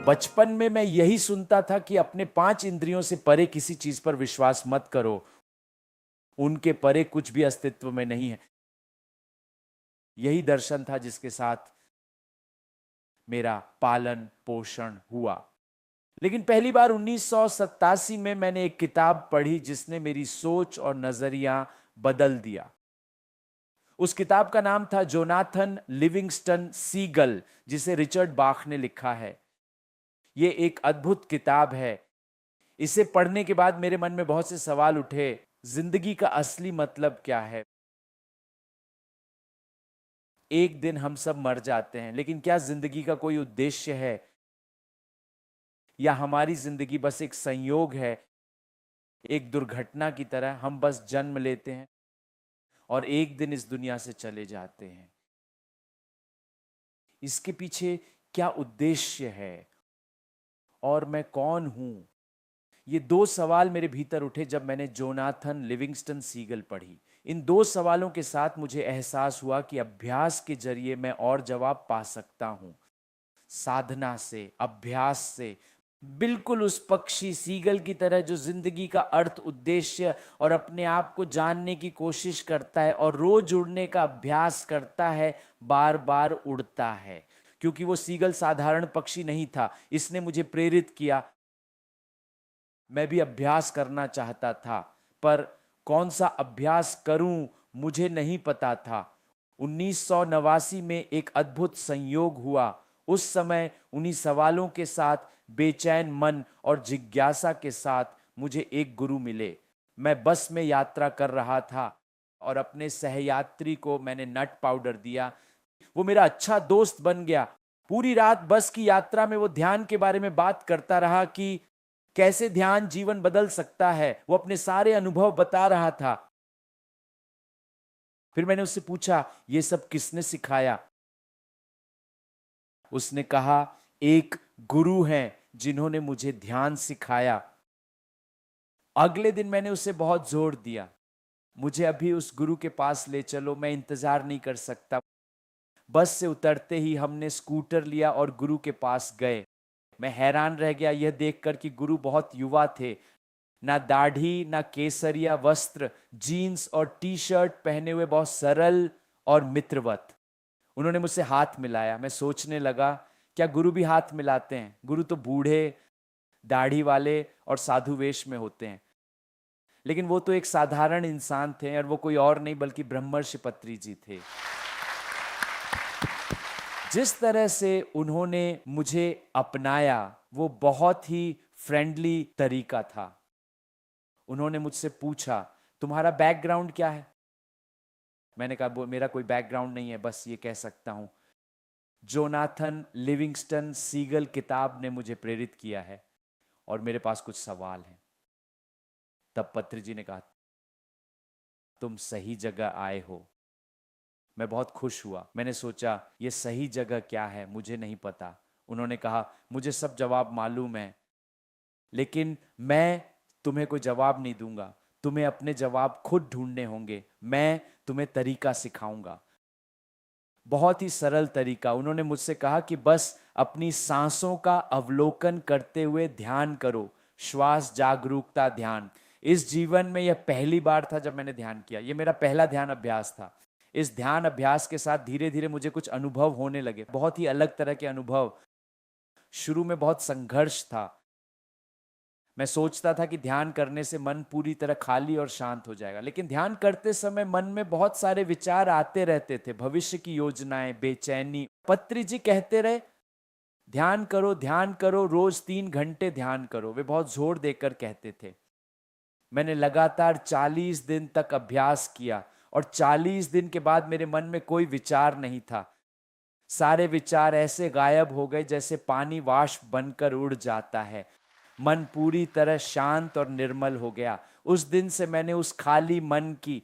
बचपन में मैं यही सुनता था कि अपने 5 इंद्रियों से परे किसी चीज पर विश्वास मत करो, उनके परे कुछ भी अस्तित्व में नहीं है। यही दर्शन था जिसके साथ मेरा पालन पोषण हुआ। लेकिन पहली बार 1987 में मैंने एक किताब पढ़ी जिसने मेरी सोच और नजरिया बदल दिया। उस किताब का नाम था जोनाथन लिविंगस्टन सीगल, जिसे रिचर्ड बाख ने लिखा है। ये एक अद्भुत किताब है। इसे पढ़ने के बाद मेरे मन में बहुत से सवाल उठे। जिंदगी का असली मतलब क्या है? एक दिन हम सब मर जाते हैं, लेकिन क्या जिंदगी का कोई उद्देश्य है, या हमारी जिंदगी बस एक संयोग है, एक दुर्घटना की तरह हम बस जन्म लेते हैं और एक दिन इस दुनिया से चले जाते हैं? इसके पीछे क्या उद्देश्य है और मैं कौन हूं? ये दो सवाल मेरे भीतर उठे जब मैंने जोनाथन लिविंगस्टन सीगल पढ़ी। इन दो सवालों के साथ मुझे एहसास हुआ कि अभ्यास के जरिए मैं और जवाब पा सकता हूं। साधना से, अभ्यास से, बिल्कुल उस पक्षी सीगल की तरह जो जिंदगी का अर्थ, उद्देश्य और अपने आप को जानने की कोशिश करता है और रोज उड़ने का अभ्यास करता है, बार बार उड़ता है। क्योंकि वो सीगल साधारण पक्षी नहीं था, इसने मुझे प्रेरित किया। मैं भी अभ्यास करना चाहता था, पर कौन सा अभ्यास करूं मुझे नहीं पता था। 1989 में एक अद्भुत संयोग हुआ। उस समय उन्हीं सवालों के साथ, बेचैन मन और जिज्ञासा के साथ मुझे एक गुरु मिले। मैं बस में यात्रा कर रहा था और अपने सहयात्री को मैंने नट पाउडर दिया। वो मेरा अच्छा दोस्त बन गया। पूरी रात बस की यात्रा में वो ध्यान के बारे में बात करता रहा कि कैसे ध्यान जीवन बदल सकता है। वो अपने सारे अनुभव बता रहा था। फिर मैंने उससे पूछा, ये सब किसने सिखाया? उसने कहा, एक गुरु हैं जिन्होंने मुझे ध्यान सिखाया। अगले दिन मैंने उसे बहुत जोर दिया, मुझे अभी उस गुरु के पास ले चलो, मैं इंतजार नहीं कर सकता। बस से उतरते ही हमने स्कूटर लिया और गुरु के पास गए। मैं हैरान रह गया यह देखकर कि गुरु बहुत युवा थे। ना दाढ़ी, ना केसरिया वस्त्र, जीन्स और टी शर्ट पहने हुए, बहुत सरल और मित्रवत। उन्होंने मुझसे हाथ मिलाया। मैं सोचने लगा, क्या गुरु भी हाथ मिलाते हैं? गुरु तो बूढ़े, दाढ़ी वाले और साधु वेश में होते हैं। लेकिन वो तो एक साधारण इंसान थे, और वो कोई और नहीं बल्कि ब्रह्मर्षि पत्री जी थे। जिस तरह से उन्होंने मुझे अपनाया, वो बहुत ही फ्रेंडली तरीका था। उन्होंने मुझसे पूछा, तुम्हारा बैकग्राउंड क्या है? मैंने कहा, मेरा कोई बैकग्राउंड नहीं है, बस ये कह सकता हूं, जोनाथन लिविंगस्टन सीगल किताब ने मुझे प्रेरित किया है और मेरे पास कुछ सवाल हैं। तब पत्री जी ने कहा, तुम सही जगह आए हो। मैं बहुत खुश हुआ। मैंने सोचा, ये सही जगह क्या है मुझे नहीं पता। उन्होंने कहा, मुझे सब जवाब मालूम है, लेकिन मैं तुम्हें कोई जवाब नहीं दूंगा। तुम्हें अपने जवाब खुद ढूंढने होंगे। मैं तुम्हें तरीका सिखाऊंगा, बहुत ही सरल तरीका। उन्होंने मुझसे कहा कि बस अपनी सांसों का अवलोकन करते हुए ध्यान करो। श्वास जागरूकता ध्यान। इस जीवन में यह पहली बार था जब मैंने ध्यान किया। यह मेरा पहला ध्यान अभ्यास था। इस ध्यान अभ्यास के साथ धीरे धीरे मुझे कुछ अनुभव होने लगे, बहुत ही अलग तरह के अनुभव। शुरू में बहुत संघर्ष था। मैं सोचता था कि ध्यान करने से मन पूरी तरह खाली और शांत हो जाएगा, लेकिन ध्यान करते समय मन में बहुत सारे विचार आते रहते थे, भविष्य की योजनाएं, बेचैनी। पत्री जी कहते रहे, ध्यान करो, रोज 3 घंटे ध्यान करो। वे बहुत जोर देकर कहते थे। मैंने लगातार 40 दिन तक अभ्यास किया और 40 दिन के बाद मेरे मन में कोई विचार नहीं था। सारे विचार ऐसे गायब हो गए जैसे पानी वाष्प बनकर उड़ जाता है। मन पूरी तरह शांत और निर्मल हो गया। उस दिन से मैंने उस खाली मन की,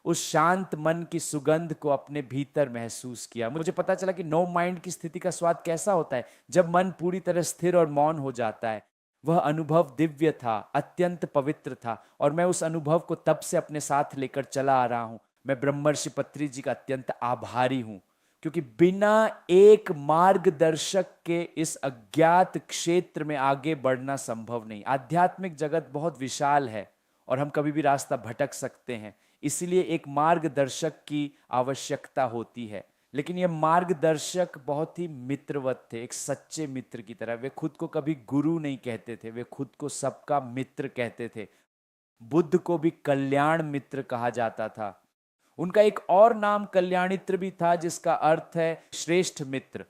उस शांत मन की सुगंध को अपने भीतर महसूस किया। मुझे पता चला कि नो माइंड की स्थिति का स्वाद कैसा होता है, जब मन पूरी तरह स्थिर और मौन हो जाता है। वह अनुभव दिव्य था, अत्यंत पवित्र था, और मैं उस अनुभव को तब से अपने साथ लेकर चला आ रहा हूं। मैं ब्रह्मर्षि पत्री जी का अत्यंत आभारी हूं। क्योंकि बिना एक मार्गदर्शक के इस अज्ञात क्षेत्र में आगे बढ़ना संभव नहीं। आध्यात्मिक जगत बहुत विशाल है और हम कभी भी रास्ता भटक सकते हैं, इसलिए एक मार्गदर्शक की आवश्यकता होती है। लेकिन ये मार्गदर्शक बहुत ही मित्रवत थे, एक सच्चे मित्र की तरह। वे खुद को कभी गुरु नहीं कहते थे, वे खुद को सबका मित्र कहते थे। बुद्ध को भी कल्याण मित्र कहा जाता था। उनका एक और नाम कल्याणित्र भी था, जिसका अर्थ है श्रेष्ठ मित्र।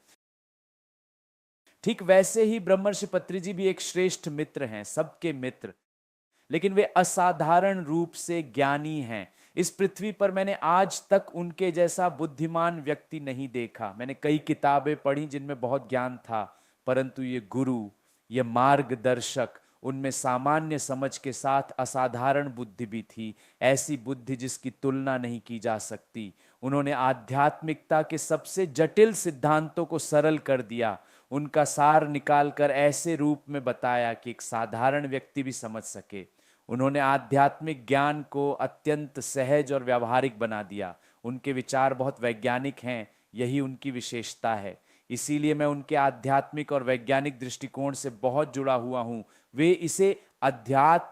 ठीक वैसे ही ब्रह्मर्षि पत्री जी भी एक श्रेष्ठ मित्र हैं, सबके मित्र। लेकिन वे असाधारण रूप से ज्ञानी हैं। इस पृथ्वी पर मैंने आज तक उनके जैसा बुद्धिमान व्यक्ति नहीं देखा। मैंने कई किताबें पढ़ी जिनमें बहुत ज्ञान था, परंतु ये गुरु, ये मार्गदर्शक, उनमें सामान्य समझ के साथ असाधारण बुद्धि भी थी, ऐसी बुद्धि जिसकी तुलना नहीं की जा सकती। उन्होंने आध्यात्मिकता के सबसे जटिल सिद्धांतों को सरल कर दिया, उनका सार निकालकर ऐसे रूप में बताया कि एक साधारण व्यक्ति भी समझ सके। उन्होंने आध्यात्मिक ज्ञान को अत्यंत सहज और व्यावहारिक बना दिया। उनके विचार बहुत वैज्ञानिक हैं, यही उनकी विशेषता है। इसीलिए मैं उनके आध्यात्मिक और वैज्ञानिक दृष्टिकोण से बहुत जुड़ा हुआ हूं। वे इसे अध्यात्म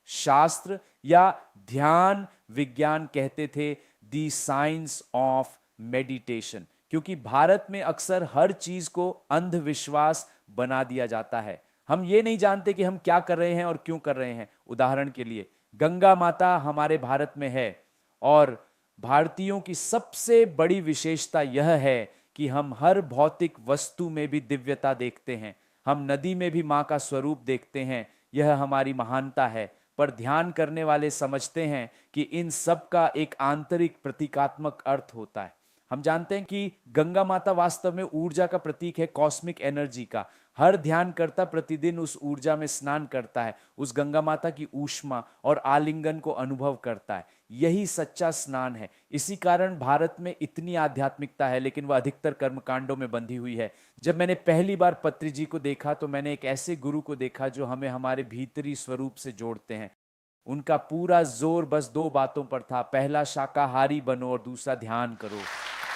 शास्त्र या ध्यान विज्ञान कहते थे, द साइंस ऑफ मेडिटेशन। क्योंकि भारत में अक्सर हर चीज को अंधविश्वास बना दिया जाता है। हम ये नहीं जानते कि हम क्या कर रहे हैं और क्यों कर रहे हैं। उदाहरण के लिए गंगा माता हमारे भारत में है, और भारतीयों की सबसे बड़ी विशेषता यह है कि हम हर भौतिक वस्तु में भी दिव्यता देखते हैं। हम नदी में भी माँ का स्वरूप देखते हैं, यह हमारी महानता है। पर ध्यान करने वाले समझते हैं कि इन सब का एक आंतरिक प्रतीकात्मक अर्थ होता है। हम जानते हैं कि गंगा माता वास्तव में ऊर्जा का प्रतीक है, कॉस्मिक एनर्जी का। हर ध्यान करता प्रतिदिन उस ऊर्जा में स्नान करता है, उस गंगा माता की ऊष्मा और आलिंगन को अनुभव करता है। यही सच्चा स्नान है। इसी कारण भारत में इतनी आध्यात्मिकता है, लेकिन वह अधिकतर कर्मकांडों में बंधी हुई है। जब मैंने पहली बार पत्री जी को देखा तो मैंने एक ऐसे गुरु को देखा जो हमें हमारे भीतरी स्वरूप से जोड़ते हैं। उनका पूरा जोर बस दो बातों पर था, पहला शाकाहारी बनो और दूसरा ध्यान करो।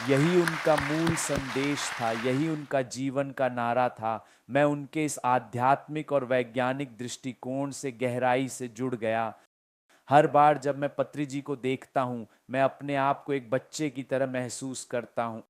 यही उनका मूल संदेश था, यही उनका जीवन का नारा था। मैं उनके इस आध्यात्मिक और वैज्ञानिक दृष्टिकोण से गहराई से जुड़ गया। हर बार जब मैं पत्री जी को देखता हूं, मैं अपने आप को एक बच्चे की तरह महसूस करता हूं।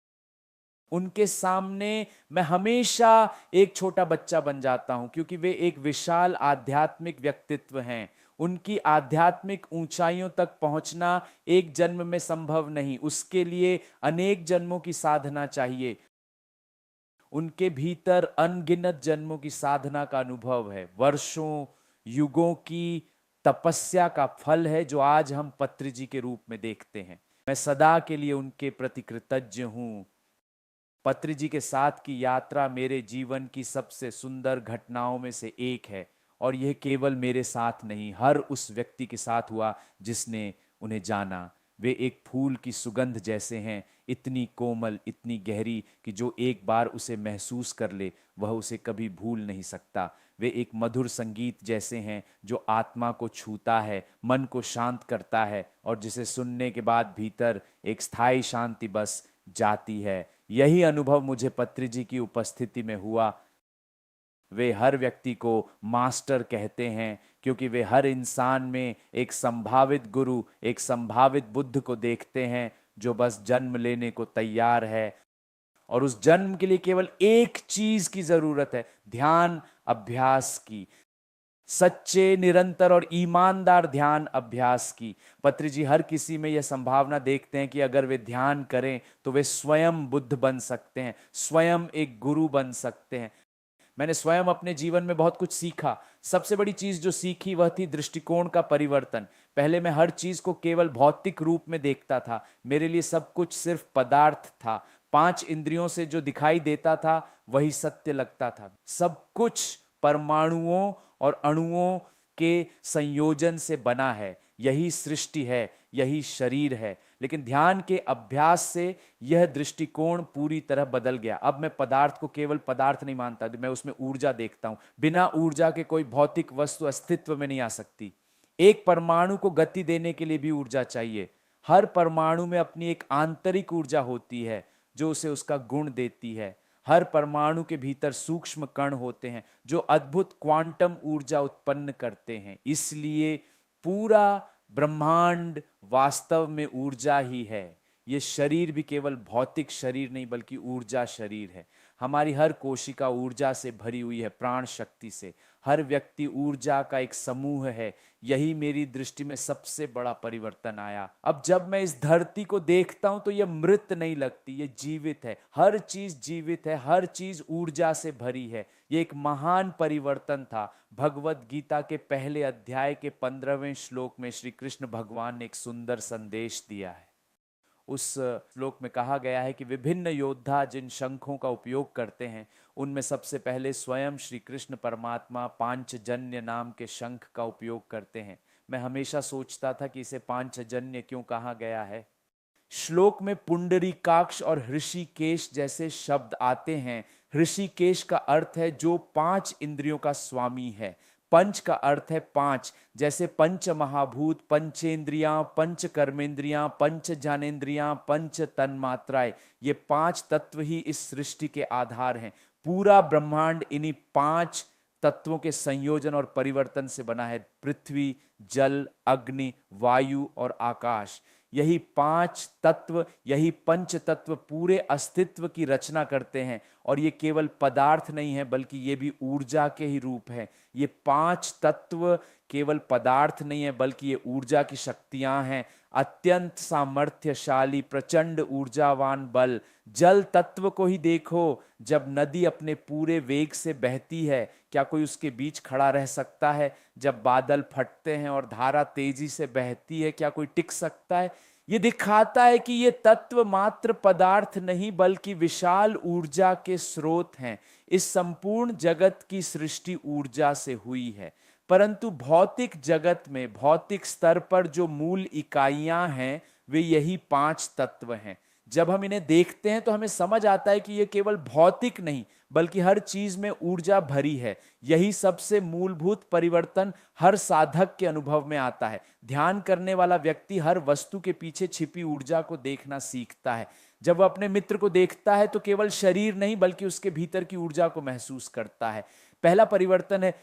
उनके सामने मैं हमेशा एक छोटा बच्चा बन जाता हूं, क्योंकि वे एक विशाल आध्यात्मिक व्यक्तित्व हैं। उनकी आध्यात्मिक ऊंचाइयों तक पहुंचना एक जन्म में संभव नहीं, उसके लिए अनेक जन्मों की साधना चाहिए। उनके भीतर अनगिनत जन्मों की साधना का अनुभव है, वर्षों युगों की तपस्या का फल है, जो आज हम पत्री जी के रूप में देखते हैं। मैं सदा के लिए उनके प्रति कृतज्ञ हूं। पत्री जी के साथ की यात्रा मेरे जीवन की सबसे सुंदर घटनाओं में से एक है, और यह केवल मेरे साथ नहीं, हर उस व्यक्ति के साथ हुआ जिसने उन्हें जाना। वे एक फूल की सुगंध जैसे हैं, इतनी कोमल, इतनी गहरी कि जो एक बार उसे महसूस कर ले वह उसे कभी भूल नहीं सकता। वे एक मधुर संगीत जैसे हैं जो आत्मा को छूता है, मन को शांत करता है, और जिसे सुनने के बाद भीतर एक स्थायी शांति बस जाती है। यही अनुभव मुझे पत्री जी की उपस्थिति में हुआ। वे हर व्यक्ति को मास्टर कहते हैं, क्योंकि वे हर इंसान में एक संभावित गुरु, एक संभावित बुद्ध को देखते हैं, जो बस जन्म लेने को तैयार है। और उस जन्म के लिए केवल एक चीज की जरूरत है, ध्यान अभ्यास की, सच्चे, निरंतर और ईमानदार ध्यान अभ्यास की। पत्री जी हर किसी में यह संभावना देखते हैं कि अगर वे ध्यान करें तो वे स्वयं बुद्ध बन सकते हैं, स्वयं एक गुरु बन सकते हैं। मैंने स्वयं अपने जीवन में बहुत कुछ सीखा। सबसे बड़ी चीज जो सीखी वह थी दृष्टिकोण का परिवर्तन। पहले मैं हर चीज को केवल भौतिक रूप में देखता था, मेरे लिए सब कुछ सिर्फ पदार्थ था। 5 इंद्रियों से जो दिखाई देता था वही सत्य लगता था। सब कुछ परमाणुओं और अणुओं के संयोजन से बना है, यही सृष्टि है, यही शरीर है। लेकिन ध्यान के अभ्यास से यह दृष्टिकोण पूरी तरह बदल गया। अब मैं पदार्थ को केवल पदार्थ नहीं मानता, मैं उसमें ऊर्जा देखता हूं। बिना ऊर्जा के कोई भौतिक वस्तु अस्तित्व में नहीं आ सकती। एक परमाणु को गति देने के लिए भी ऊर्जा चाहिए। हर परमाणु में अपनी एक आंतरिक ऊर्जा होती है जो उसे उसका गुण देती है। हर परमाणु के भीतर सूक्ष्म कण होते हैं जो अद्भुत क्वांटम ऊर्जा उत्पन्न करते हैं। इसलिए पूरा ब्रह्मांड वास्तव में ऊर्जा ही है। ये शरीर भी केवल भौतिक शरीर नहीं बल्कि ऊर्जा शरीर है। हमारी हर कोशिका ऊर्जा से भरी हुई है, प्राण शक्ति से। हर व्यक्ति ऊर्जा का एक समूह है। यही मेरी दृष्टि में सबसे बड़ा परिवर्तन आया। अब जब मैं इस धरती को देखता हूं तो यह मृत नहीं लगती, ये जीवित है। हर चीज जीवित है, हर चीज ऊर्जा से भरी है। ये एक महान परिवर्तन था। भगवत गीता के पहले अध्याय के 15वें श्लोक में श्री कृष्ण भगवान ने एक सुंदर संदेश दिया है। उस श्लोक में कहा गया है कि विभिन्न योद्धा जिन शंखों का उपयोग करते हैं उनमें सबसे पहले स्वयं श्री कृष्ण परमात्मा पांचजन्य नाम के शंख का उपयोग करते हैं। मैं हमेशा सोचता था कि इसे पांचजन्य क्यों कहा गया है। श्लोक में पुंडरीकाक्ष और ऋषिकेश जैसे शब्द आते हैं। ऋषिकेश का अर्थ है जो 5 इंद्रियों का स्वामी है। पंच का अर्थ है 5, जैसे पंच महाभूत, पंचेंद्रियां, पंच कर्मेंद्रियां, पंच ज्ञानेंद्रियां, पंच तन्मात्राएं। ये 5 तत्व ही इस सृष्टि के आधार हैं। पूरा ब्रह्मांड इन्हीं 5 तत्वों के संयोजन और परिवर्तन से बना है। पृथ्वी, जल, अग्नि, वायु और आकाश। यही 5 तत्व, यही पंच तत्व पूरे अस्तित्व की रचना करते हैं। और ये केवल पदार्थ नहीं है बल्कि ये भी ऊर्जा के ही रूप है। ये 5 तत्व केवल पदार्थ नहीं है बल्कि ये ऊर्जा की शक्तियां हैं। अत्यंत सामर्थ्यशाली प्रचंड ऊर्जावान बल। जल तत्व को ही देखो, जब नदी अपने पूरे वेग से बहती है क्या कोई उसके बीच खड़ा रह सकता है? जब बादल फटते हैं और धारा तेजी से बहती है क्या कोई टिक सकता है? ये दिखाता है कि ये तत्व मात्र पदार्थ नहीं बल्कि विशाल ऊर्जा के स्रोत हैं। इस संपूर्ण जगत की सृष्टि ऊर्जा से हुई है। परंतु भौतिक जगत में, भौतिक स्तर पर जो मूल इकाइयां हैं वे यही 5 तत्व हैं। जब हम इन्हें देखते हैं तो हमें समझ आता है कि ये केवल भौतिक नहीं बल्कि हर चीज में ऊर्जा भरी है। यही सबसे मूलभूत परिवर्तन हर साधक के अनुभव में आता है। ध्यान करने वाला व्यक्ति हर वस्तु के पीछे छिपी ऊर्जा को देखना सीखता है। जब वह अपने मित्र को देखता है तो केवल शरीर नहीं बल्कि उसके भीतर की ऊर्जा को महसूस करता है। पहला परिवर्तन है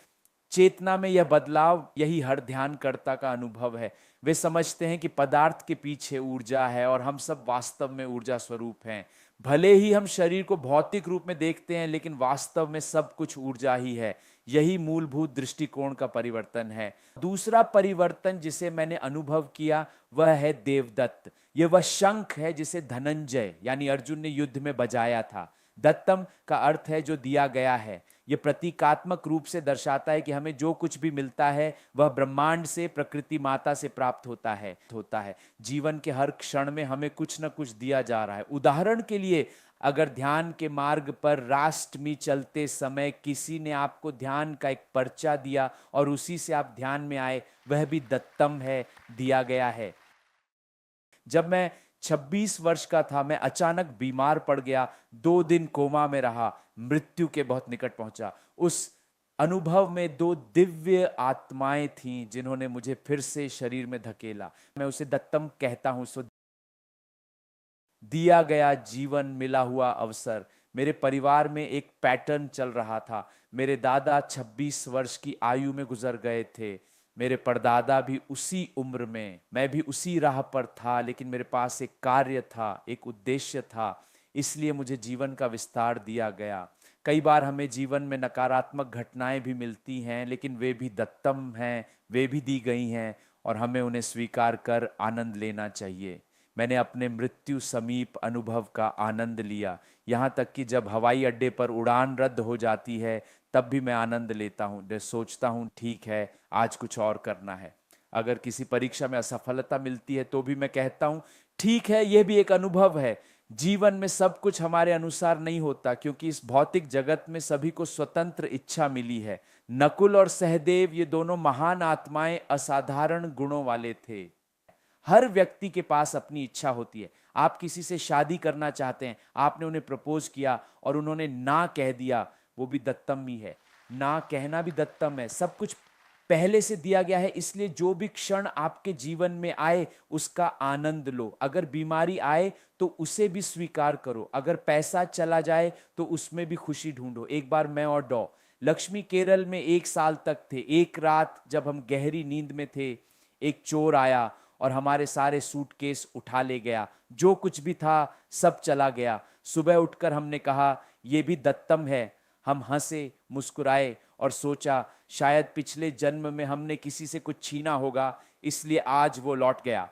चेतना में यह बदलाव। यही हर ध्यानकर्ता का अनुभव है। वे समझते हैं कि पदार्थ के पीछे ऊर्जा है और हम सब वास्तव में ऊर्जा स्वरूप हैं। भले ही हम शरीर को भौतिक रूप में देखते हैं लेकिन वास्तव में सब कुछ ऊर्जा ही है। यही मूलभूत दृष्टिकोण का परिवर्तन है। दूसरा परिवर्तन जिसे मैंने अनुभव किया वह है देवदत्त। यह वह शंख है जिसे धनंजय यानी अर्जुन ने युद्ध में बजाया था। दत्तम का अर्थ है जो दिया गया है। यह प्रतीकात्मक रूप से दर्शाता है कि हमें जो कुछ भी मिलता है वह ब्रह्मांड से, प्रकृति माता से प्राप्त होता है। जीवन के हर क्षण में हमें कुछ न कुछ दिया जा रहा है। उदाहरण के लिए अगर ध्यान के मार्ग पर राष्ट्रमी चलते समय किसी ने आपको ध्यान का एक पर्चा दिया और उसी से आप ध्यान में आए, वह भी दत्तम है, दिया गया है। जब मैं 26 वर्ष का था मैं अचानक बीमार पड़ गया। 2 दिन कोमा में रहा, मृत्यु के बहुत निकट पहुंचा। उस अनुभव में 2 दिव्य आत्माएं थीं जिन्होंने मुझे फिर से शरीर में धकेला। मैं उसे दत्तम कहता हूं। सो दिया गया जीवन, मिला हुआ अवसर। मेरे परिवार में एक पैटर्न चल रहा था। मेरे दादा 26 वर्ष की आयु में गुजर गए थे। मेरे परदादा भी उसी उम्र में। मैं भी उसी राह पर था लेकिन मेरे पास एक कार्य था, एक उद्देश्य था। इसलिए मुझे जीवन का विस्तार दिया गया। कई बार हमें जीवन में नकारात्मक घटनाएं भी मिलती हैं लेकिन वे भी दत्तम हैं, वे भी दी गई हैं और हमें उन्हें स्वीकार कर आनंद लेना चाहिए। मैंने अपने मृत्यु समीप अनुभव का आनंद लिया। यहाँ तक कि जब हवाई अड्डे पर उड़ान रद्द हो जाती है तब भी मैं आनंद लेता हूँ। सोचता हूँ ठीक है आज कुछ और करना है। अगर किसी परीक्षा में असफलता मिलती है तो भी मैं कहता हूँ ठीक है यह भी एक अनुभव है। जीवन में सब कुछ हमारे अनुसार नहीं होता क्योंकि इस भौतिक जगत में सभी को स्वतंत्र इच्छा मिली है। नकुल और सहदेव ये दोनों महान आत्माएं असाधारण गुणों वाले थे। हर व्यक्ति के पास अपनी इच्छा होती है। आप किसी से शादी करना चाहते हैं, आपने उन्हें प्रपोज किया और उन्होंने ना कह दिया, वो भी दत्तम ही है। ना कहना भी दत्तम है। सब कुछ पहले से दिया गया है, इसलिए जो भी क्षण आपके जीवन में आए उसका आनंद लो। अगर बीमारी आए तो उसे भी स्वीकार करो, अगर पैसा चला जाए तो उसमें भी खुशी ढूंढो। एक बार मैं और डॉ लक्ष्मी केरल में 1 साल तक थे। एक रात जब हम गहरी नींद में थे, एक चोर आया और हमारे सारे सूटकेस उठा ले गया। जो कुछ भी था सब चला गया। सुबह उठकर हमने कहा ये भी दत्तम है। हम हंसे, मुस्कुराए और सोचा शायद पिछले जन्म में हमने किसी से कुछ छीना होगा, इसलिए आज वो लौट गया।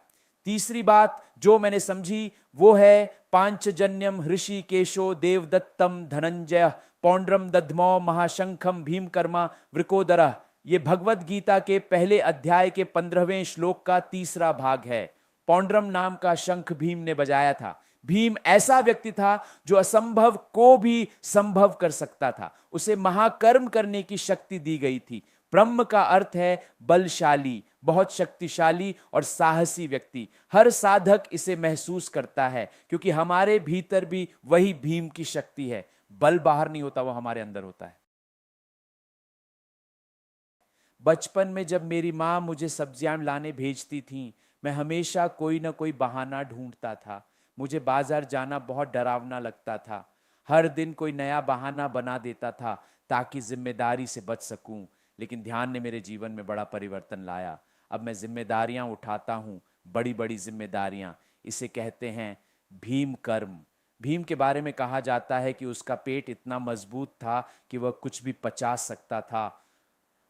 तीसरी बात जो मैंने समझी वो है पांचजन्यम ऋषिकेशो देवदत्तम धनंजय पौंड्रम दध्मौ महाशंखम भीमकर्मा वृकोदरः। ये भगवत गीता के पहले अध्याय के 15वें श्लोक का तीसरा भाग है। पौंड्रम नाम का शंख भीम ने बजाया था। भीम ऐसा व्यक्ति था जो असंभव को भी संभव कर सकता था। उसे महाकर्म करने की शक्ति दी गई थी। ब्रह्म का अर्थ है बलशाली, बहुत शक्तिशाली और साहसी व्यक्ति। हर साधक इसे महसूस करता है क्योंकि हमारे भीतर भी वही भीम की शक्ति है। बल बाहर नहीं होता, वो हमारे अंदर होता है। बचपन में जब मेरी माँ मुझे सब्जियां लाने भेजती थी, मैं हमेशा कोई ना कोई बहाना ढूंढता था। मुझे बाजार जाना बहुत डरावना लगता था। हर दिन कोई नया बहाना बना देता था ताकि जिम्मेदारी से बच सकूं। लेकिन ध्यान ने मेरे जीवन में बड़ा परिवर्तन लाया। अब मैं जिम्मेदारियां उठाता हूं, बड़ी बड़ी जिम्मेदारियां। इसे कहते हैं भीम कर्म। भीम के बारे में कहा जाता है कि उसका पेट इतना मजबूत था कि वह कुछ भी पचा सकता था।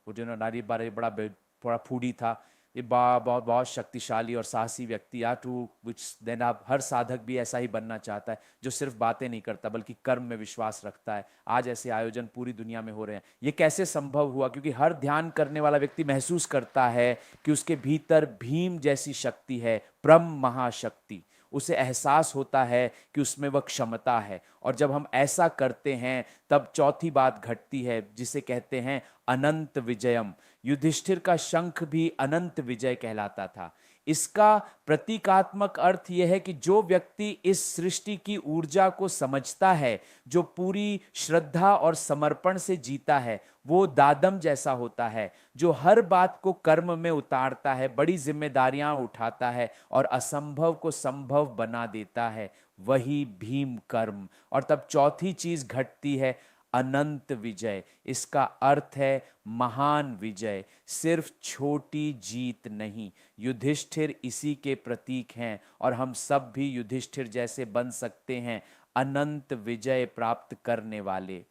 वो जो नारी बारे बड़ा बड़ा फूडी था। ये बहुत बहुत शक्तिशाली और साहसी व्यक्ति या टू विच देन आप हर साधक भी ऐसा ही बनना चाहता है, जो सिर्फ बातें नहीं करता बल्कि कर्म में विश्वास रखता है। आज ऐसे आयोजन पूरी दुनिया में हो रहे हैं। ये कैसे संभव हुआ? क्योंकि हर ध्यान करने वाला व्यक्ति महसूस करता है कि उसके भीतर भीम जैसी शक्ति है, ब्रह्म महाशक्ति। उसे एहसास होता है कि उसमें वह क्षमता है। और जब हम ऐसा करते हैं तब चौथी बात घटती है जिसे कहते हैं अनंत विजयम। युधिष्ठिर का शंख भी अनंत विजय कहलाता था। इसका प्रतीकात्मक अर्थ यह है कि जो व्यक्ति इस सृष्टि की ऊर्जा को समझता है, जो पूरी श्रद्धा और समर्पण से जीता है, वो दादम जैसा होता है, जो हर बात को कर्म में उतारता है, बड़ी जिम्मेदारियां उठाता है और असंभव को संभव बना देता है, वही भीम कर्म। और तब चौथी चीज घटती है अनंत विजय। इसका अर्थ है महान विजय, सिर्फ छोटी जीत नहीं। युधिष्ठिर इसी के प्रतीक हैं और हम सब भी युधिष्ठिर जैसे बन सकते हैं, अनंत विजय प्राप्त करने वाले।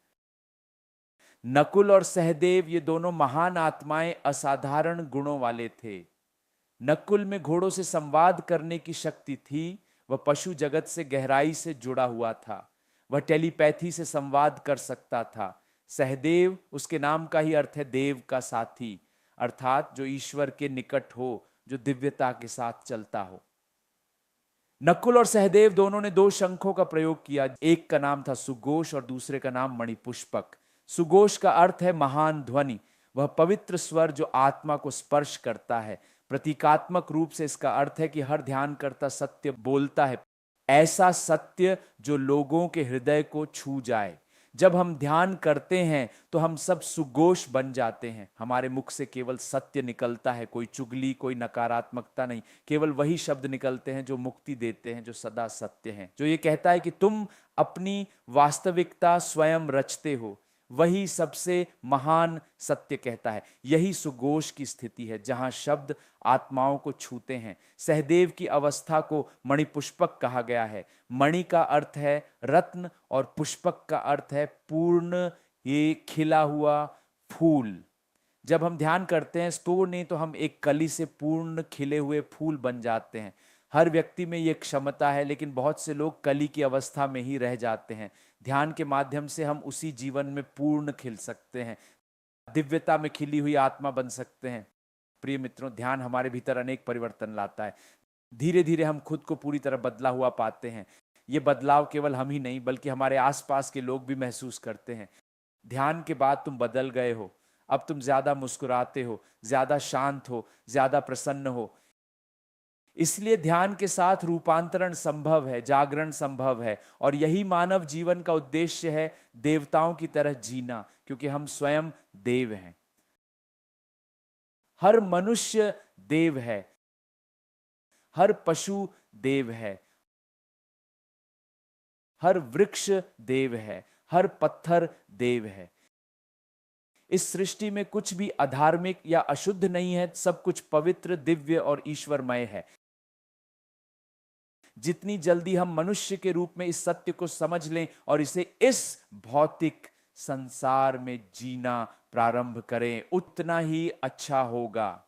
नकुल और सहदेव ये दोनों महान आत्माएं असाधारण गुणों वाले थे। नकुल में घोड़ों से संवाद करने की शक्ति थी। वह पशु जगत से गहराई से जुड़ा हुआ था। वह टेलीपैथी से संवाद कर सकता था। सहदेव, उसके नाम का ही अर्थ है देव का साथी, अर्थात जो ईश्वर के निकट हो, जो दिव्यता के साथ चलता हो। नकुल और सहदेव दोनों ने 2 शंखों का प्रयोग किया। एक का नाम था सुघोष और दूसरे का नाम मणिपुष्पक। सुघोष का अर्थ है महान ध्वनि, वह पवित्र स्वर जो आत्मा को स्पर्श करता है। प्रतीकात्मक रूप से इसका अर्थ है कि हर ध्यान करता सत्य बोलता है, ऐसा सत्य जो लोगों के हृदय को छू जाए। जब हम ध्यान करते हैं तो हम सब सुघोष बन जाते हैं। हमारे मुख से केवल सत्य निकलता है, कोई चुगली, कोई नकारात्मकता नहीं। केवल वही शब्द निकलते हैं जो मुक्ति देते हैं, जो सदा सत्य हैं, जो ये कहता है कि तुम अपनी वास्तविकता स्वयं रचते हो। वही सबसे महान सत्य कहता है। यही सुघोष की स्थिति है जहां शब्द आत्माओं को छूते हैं। सहदेव की अवस्था को मणिपुष्पक कहा गया है। मणि का अर्थ है रत्न और पुष्पक का अर्थ है पूर्ण, ये खिला हुआ फूल। जब हम ध्यान करते हैं तो नहीं तो हम एक कली से पूर्ण खिले हुए फूल बन जाते हैं। हर व्यक्ति में ये क्षमता है, लेकिन बहुत से लोग कली की अवस्था में ही रह जाते हैं। ध्यान के माध्यम से हम उसी जीवन में पूर्ण खिल सकते हैं, दिव्यता में खिली हुई आत्मा बन सकते हैं। प्रिय मित्रों, ध्यान हमारे भीतर अनेक परिवर्तन लाता है। धीरे धीरे हम खुद को पूरी तरह बदला हुआ पाते हैं। ये बदलाव केवल हम ही नहीं बल्कि हमारे आसपास के लोग भी महसूस करते हैं। ध्यान के बाद तुम बदल गए हो। अब तुम ज्यादा मुस्कुराते हो, ज्यादा शांत हो, ज्यादा प्रसन्न हो। इसलिए ध्यान के साथ रूपांतरण संभव है, जागरण संभव है। और यही मानव जीवन का उद्देश्य है, देवताओं की तरह जीना, क्योंकि हम स्वयं देव हैं। हर मनुष्य देव है, हर पशु देव है, हर वृक्ष देव है, हर पत्थर देव है। इस सृष्टि में कुछ भी अधार्मिक या अशुद्ध नहीं है, सब कुछ पवित्र, दिव्य और ईश्वरमय है। जितनी जल्दी हम मनुष्य के रूप में इस सत्य को समझ लें और इसे इस भौतिक संसार में जीना प्रारंभ करें, उतना ही अच्छा होगा।